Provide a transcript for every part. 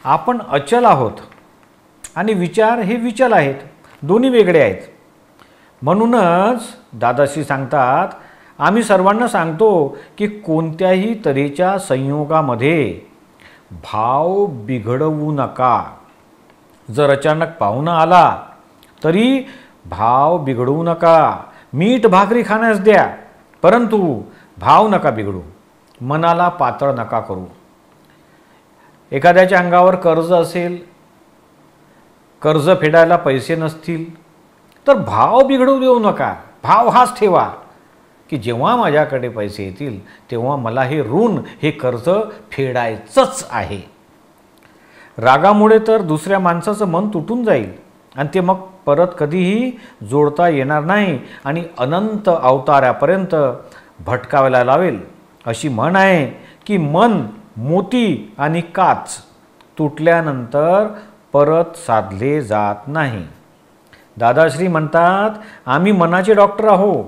आपण अचल आहोत आणि विचार हे विचल आहेत, दोन्ही वेगळे आहेत. म्हणूनच दादाश्री सांगतात, आम्ही सर्वांना सांगतो की कोणत्याही तऱ्हेच्या संयोगामध्ये भाव बिघडवू नका. जर अचानक पाहुणा आला तरी भाव बिघडवू नका. मीठ भाकरी खाण्यास द्या, परंतु भाव नका बिघडू, मनाला पातळ नका करू. एखाद्याच्या अंगावर कर्ज असेल, कर्ज फेडायला पैसे नसतील तर भाव बिघडवू देऊ नका. भाव हाच ठेवा की जेव्हा माझ्याकडे पैसे येतील तेव्हा मला हे ऋण, हे कर्ज फेडायचंच आहे. रागामुळे तर दुसऱ्या माणसाचं मन तुटून जाईल आणि ते मग परत कधीही जोडता येणार नाही आणि अनंत अवतारापर्यंत भटकावायला लावेल. अशी म्हण आहे की मन मोती आणि काच तुटल्यानंतर परत साधले जात नाही. दादाश्री म्हणतात, आम्ही मनाचे डॉक्टर आहोत.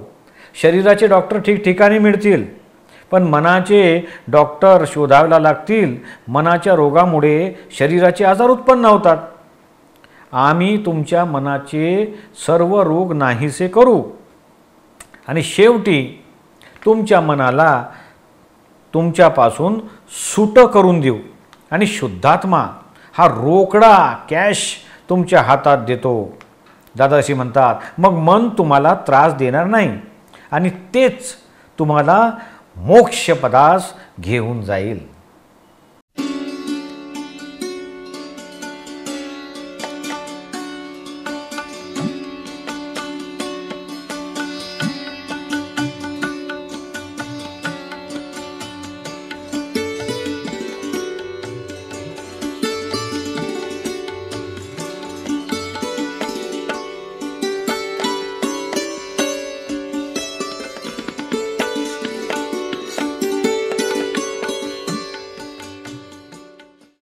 शरीराचे डॉक्टर ठिकठिकाणी मिळतील, पण मनाचे डॉक्टर शोधायला लागतील. मनाच्या रोगामुळे शरीराचे आजार उत्पन्न होतात. आम्ही तुमच्या मनाचे सर्व रोग नाहीसे करू आणि शेवटी तुमच्या मनाला तुमच्यापासून सूट करून देऊ आणि शुद्धात्मा हा रोकडा कॅश तुमच्या हातात देतो. दादाश्री म्हणतात, मग मन तुम्हाला त्रास देणार नाही आणि तेच तुम्हाला मोक्षपदास घेऊन जाईल.